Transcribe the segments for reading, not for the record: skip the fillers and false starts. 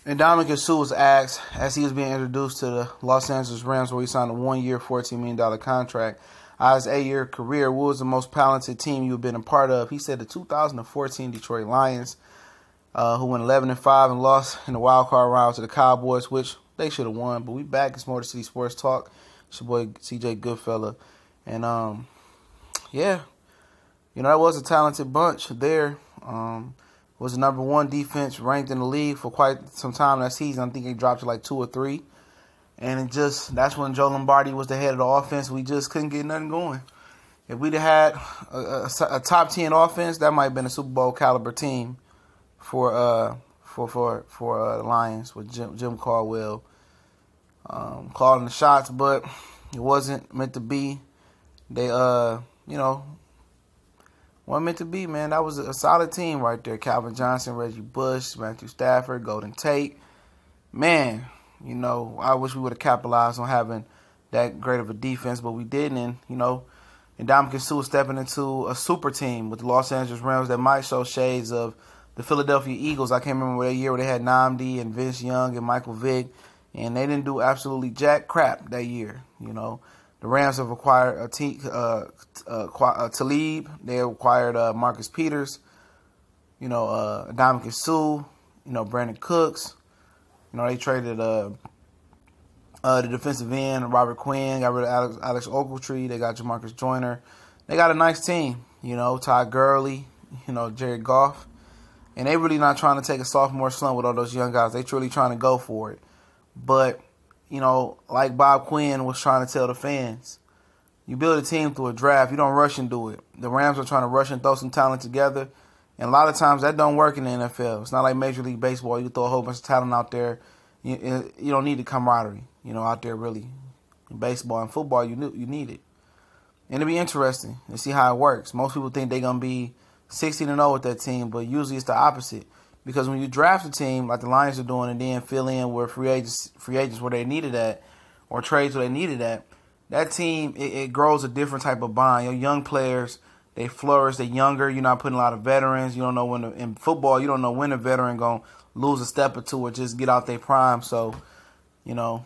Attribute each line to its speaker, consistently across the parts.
Speaker 1: Ndamukong Suh was asked as he was being introduced to the Los Angeles Rams, where he signed a 1-year, $14 million contract. Out of his 8-year career, what was the most talented team you've been a part of? He said the 2014 Detroit Lions, who went 11-5 and lost in the wild card round to the Cowboys, which they should have won. But we back. It's Motor City Sports Talk. It's your boy CJ Goodfella, and yeah, that was a talented bunch there. Was the number 1 defense ranked in the league for quite some time that season. I think they dropped to like 2 or 3. And that's when Joe Lombardi was the head of the offense. We just couldn't get nothing going. If we'd have had a top 10 offense, that might have been a Super Bowl caliber team for the Lions with Jim Caldwell calling the shots, but it wasn't meant to be. They wasn't meant to be, man. That was a solid team right there. Calvin Johnson, Reggie Bush, Matthew Stafford, Golden Tate. Man, I wish we would have capitalized on having that great of a defense, but we didn't. And, Ndamukong Suh stepping into a super team with the Los Angeles Rams that might show shades of the Philadelphia Eagles. I can't remember that year where they had Nnamdi and Vince Young and Michael Vick, and they didn't do absolutely jack crap that year, The Rams have acquired Talib. They acquired Marcus Peters. Ndamukong Suh. Brandon Cooks. They traded the defensive end Robert Quinn. Got rid of Alex Ogletree. They got Jamarcus Joyner. They got a nice team. Todd Gurley. Jared Goff. And they really not trying to take a sophomore slump with all those young guys. They truly trying to go for it. But like Bob Quinn was trying to tell the fans, you build a team through a draft. You don't rush and do it. The Rams are trying to rush and throw some talent together, and a lot of times that don't work in the NFL. It's not like Major League Baseball. You throw a whole bunch of talent out there. You don't need the camaraderie, out there really. In baseball and football, you need it. And it'll be interesting to see how it works. Most people think they're going to be 16-0 with that team, but usually it's the opposite. Because when you draft a team like the Lions are doing and then fill in where free agents where they needed at or trades where they needed at, that team, it grows a different type of bond. Your young players, they flourish. They're younger. You're not putting a lot of veterans. You don't know when in football, you don't know when a veteran going to lose a step or two or just get out their prime. So, all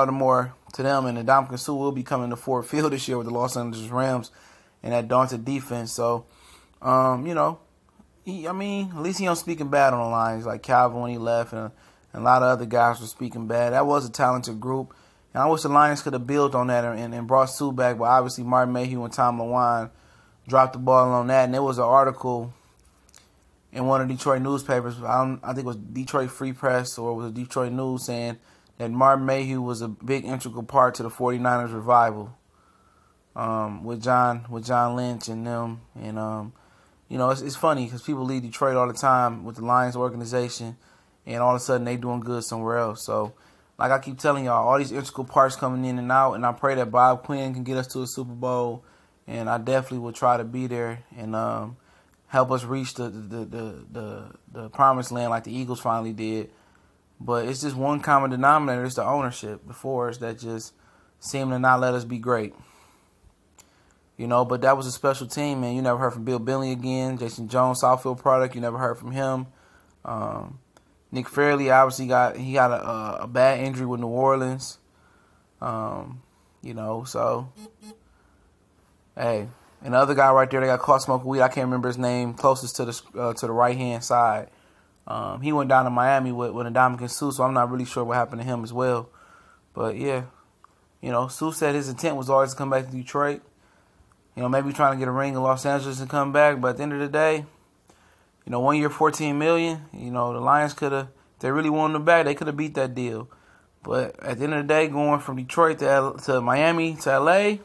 Speaker 1: the more to them. And Ndamukong Suh will be coming to Ford Field this year with the Los Angeles Rams and that daunted defense. So, at least he don't speaking bad on the Lions. Like Calvin when he left and a lot of other guys were speaking bad. That was a talented group. And I wish the Lions could have built on that and brought Suh back. But obviously Martin Mayhew and Tom LeWine dropped the ball on that. And there was an article in one of the Detroit newspapers, I think it was Detroit Free Press or it was Detroit News, saying that Martin Mayhew was a big integral part to the 49ers revival with John Lynch and them. And, it's funny because people leave Detroit all the time with the Lions organization, and all of a sudden they doing good somewhere else. So, like I keep telling y'all, all these integral parts coming in and out, and I pray that Bob Quinn can get us to a Super Bowl, and I definitely will try to be there and help us reach the promised land like the Eagles finally did. But it's just one common denominator. It's the ownership, the force that just seem to not let us be great. But that was a special team, man. You never heard from Bill Billy again. Jason Jones, Southfield product. You never heard from him. Nick Fairley obviously got a bad injury with New Orleans. So hey, and the other guy right there, they got caught smoking weed. I can't remember his name. Closest to the right hand side. He went down to Miami with Ndamukong Suh, so I'm not really sure what happened to him as well. But yeah, Suh said his intent was always to come back to Detroit. Maybe trying to get a ring in Los Angeles and come back. But at the end of the day, 1 year, $14 million. The Lions could have, if they really wanted him back, they could have beat that deal. But at the end of the day, going from Detroit to Miami to LA,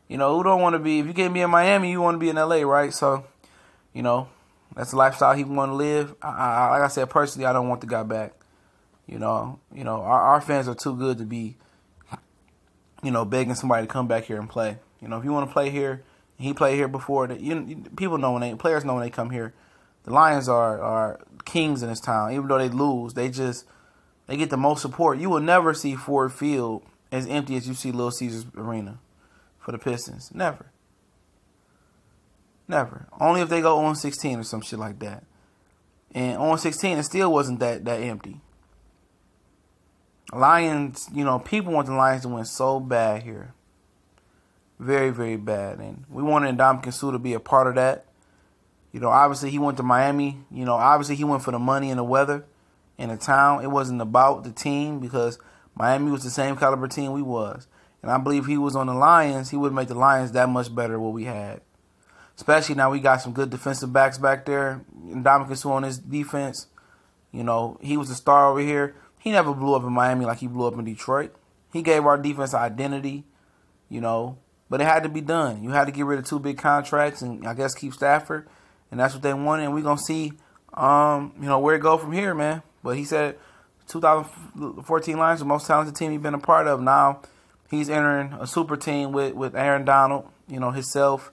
Speaker 1: who don't want to be? If you can't be in Miami, you want to be in LA, right? So, that's the lifestyle he want to live. Like I said, personally, I don't want the guy back. Our fans are too good to be, begging somebody to come back here and play. If you want to play here, he played here before. People know players know when they come here. The Lions are kings in this town. Even though they lose, they get the most support. You will never see Ford Field as empty as you see Little Caesars Arena for the Pistons. Never. Never. Only if they go 0-16 or some shit like that. And on 16, it still wasn't that empty. Lions, people want the Lions to win so bad here. Very, very bad. And we wanted Ndamukong Suh to be a part of that. Obviously he went to Miami. Obviously he went for the money and the weather and the town. It wasn't about the team because Miami was the same caliber team we was. And I believe if he was on the Lions, he would make the Lions that much better than what we had. Especially now we got some good defensive backs back there. Ndamukong Suh on his defense. He was the star over here. He never blew up in Miami like he blew up in Detroit. He gave our defense identity, but it had to be done. You had to get rid of 2 big contracts and I guess keep Stafford. And that's what they wanted. And we're going to see, where it go from here, man. But he said 2014 Lions, the most talented team he's been a part of. Now he's entering a super team with Aaron Donald, himself,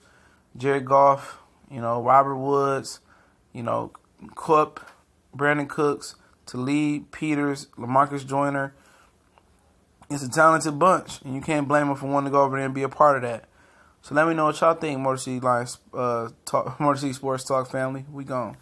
Speaker 1: Jared Goff, Robert Woods, Kupp, Brandon Cooks, Talib, Peters, LaMarcus Joyner. It's a talented bunch, and you can't blame them for wanting to go over there and be a part of that. So let me know what y'all think, Motor City Sports Talk family. We gone.